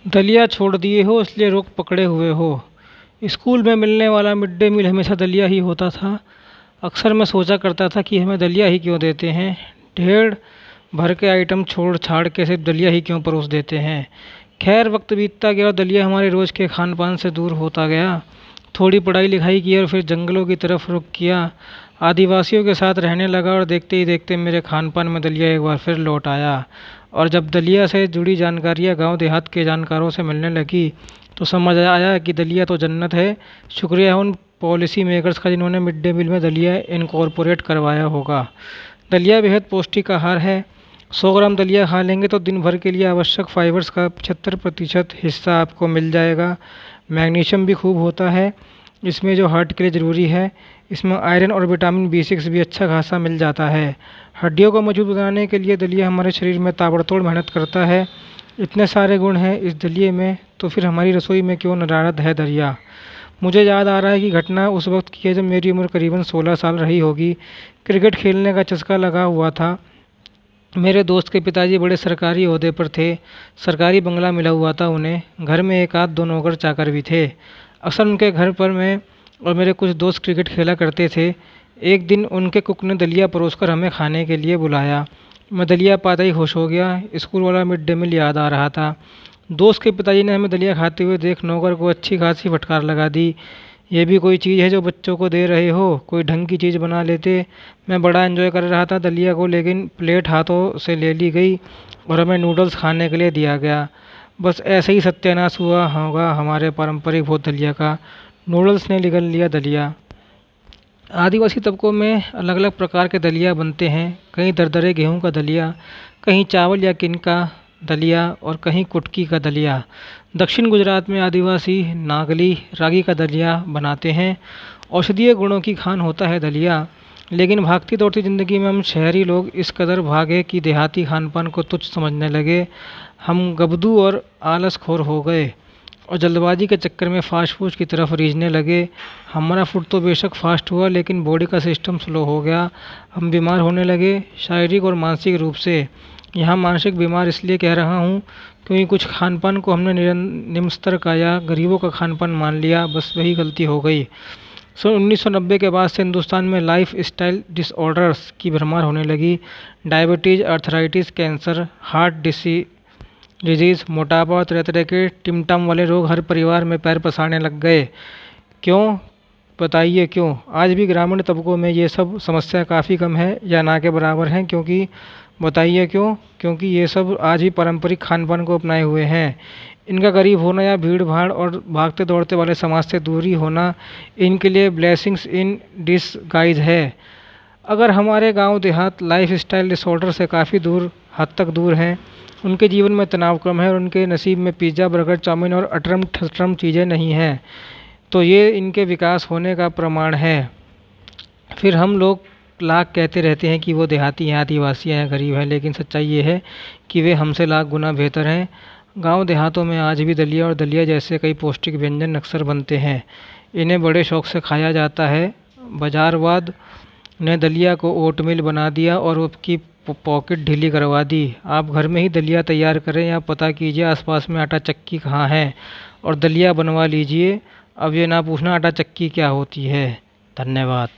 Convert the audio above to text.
दलिया छोड़ दिए हो इसलिए रोक पकड़े हुए हो। स्कूल में मिलने वाला मिड डे मील हमेशा दलिया ही होता था। अक्सर मैं सोचा करता था कि हमें दलिया ही क्यों देते हैं। ढेर भर के आइटम छोड़ छाड़ के सिर्फ दलिया ही क्यों परोस देते हैं। खैर वक्त बीतता गया और दलिया हमारे रोज़ के खान पान से दूर होता गया। थोड़ी पढ़ाई लिखाई की और फिर जंगलों की तरफ रुख किया। आदिवासियों के साथ रहने लगा और देखते ही देखते मेरे खान पान में दलिया एक बार फिर लौट आया। और जब दलिया से जुड़ी जानकारियाँ गांव देहात के जानकारों से मिलने लगी तो समझ आया कि दलिया तो जन्नत है। शुक्रिया है उन पॉलिसी मेकर्स का जिन्होंने मिड डे मील में दलिया इनकॉर्पोरेट करवाया होगा। दलिया बेहद पौष्टिक आहार है। 100 ग्राम दलिया खा लेंगे तो दिन भर के लिए आवश्यक फाइबर्स का 75% हिस्सा आपको मिल जाएगा। मैग्नीशियम भी खूब होता है इसमें जो हार्ट के लिए ज़रूरी है। इसमें आयरन और विटामिन B6 भी अच्छा खासा मिल जाता है। हड्डियों को मजबूत बनाने के लिए दलिया हमारे शरीर में ताबड़तोड़ मेहनत करता है। इतने सारे गुण हैं इस दलिए में तो फिर हमारी रसोई में क्यों नदारद है दलिया। मुझे याद आ रहा है कि घटना उस वक्त की है जब मेरी उम्र करीबन 16 साल रही होगी। क्रिकेट खेलने का चस्का लगा हुआ था। मेरे दोस्त के पिताजी बड़े सरकारी ओहदे पर थे। सरकारी बंगला मिला हुआ था उन्हें। घर में एक आध दो नौकर चाकर भी थे। अक्सर उनके घर पर मैं और मेरे कुछ दोस्त क्रिकेट खेला करते थे। एक दिन उनके कुक ने दलिया परोसकर हमें खाने के लिए बुलाया। मैं दलिया पाते ही खुश हो गया। स्कूल वाला मिड डे मील याद आ रहा था। दोस्त के पिताजी ने हमें दलिया खाते हुए देख नौकर को अच्छी खासी फटकार लगा दी। ये भी कोई चीज़ है जो बच्चों को दे रहे हो, कोई ढंग की चीज़ बना लेते। मैं बड़ा एंजॉय कर रहा था दलिया को, लेकिन प्लेट हाथों से ले ली गई और हमें नूडल्स खाने के लिए दिया गया। बस ऐसे ही सत्यानाश हुआ होगा हमारे पारंपरिक भोज दलिया का। नूडल्स ने निगल लिया दलिया। आदिवासी तबकों में अलग अलग प्रकार के दलिया बनते हैं। कहीं दरदरे गेहूं का दलिया, कहीं चावल या किन का दलिया और कहीं कुटकी का दलिया। दक्षिण गुजरात में आदिवासी नागली रागी का दलिया बनाते हैं। औषधीय गुणों की खान होता है दलिया। लेकिन भागती दौड़ती ज़िंदगी में हम शहरी लोग इस कदर भागे कि देहाती खान पान को तुच्छ समझने लगे। हम गबदू और आलसखोर हो गए और जल्दबाजी के चक्कर में फास्ट फूड की तरफ रीझने लगे। हमारा फूड तो बेशक फास्ट हुआ लेकिन बॉडी का सिस्टम स्लो हो गया। हम बीमार होने लगे शारीरिक और मानसिक रूप से। यहाँ मानसिक बीमार इसलिए कह रहा हूँ क्योंकि कुछ खान पान को हमने निम्न स्तर का या गरीबों का खान पान मान लिया। बस वही गलती हो गई। 1990 के बाद से हिंदुस्तान में लाइफ स्टाइल डिसऑर्डर्स की भरमार होने लगी। Diabetes, arthritis, cancer, heart disease, मोटापा और तरह तरह के टिमटम वाले रोग हर परिवार में पैर पसारने लग गए। क्यों बताइए क्यों? आज भी ग्रामीण तबकों में ये सब समस्या काफ़ी कम है या ना के बराबर हैं। क्योंकि बताइए क्यों? क्योंकि ये सब आज भी पारंपरिक खान पान को अपनाए हुए हैं। इनका गरीब होना या भीड़ भाड़ और भागते दौड़ते वाले समाज से दूरी होना इनके लिए ब्लेसिंग्स इन डिसगाइज है। अगर हमारे गांव देहात लाइफ स्टाइल डिसऑर्डर से काफ़ी दूर हद तक दूर हैं, उनके जीवन में तनाव कम है और उनके नसीब में पिज़्ज़ा, बर्गर, चाउमीन और अटरम ठसरम चीज़ें नहीं हैं, तो ये इनके विकास होने का प्रमाण है। फिर हम लोग लाख कहते रहते हैं कि वो देहाती हैं, आदिवासी हैं, गरीब हैं, लेकिन सच्चाई ये है कि वे हमसे लाख गुना बेहतर हैं। गांव देहातों में आज भी दलिया और दलिया जैसे कई पौष्टिक व्यंजन अक्सर बनते हैं। इन्हें बड़े शौक से खाया जाता है। बाजारवाद ने दलिया को ओटमील बना दिया और उसकी पॉकेट ढीली करवा दी। आप घर में ही दलिया तैयार करें या पता कीजिए आसपास में आटा चक्की कहाँ है और दलिया बनवा लीजिए। अब ये ना पूछना आटा चक्की क्या होती है। धन्यवाद।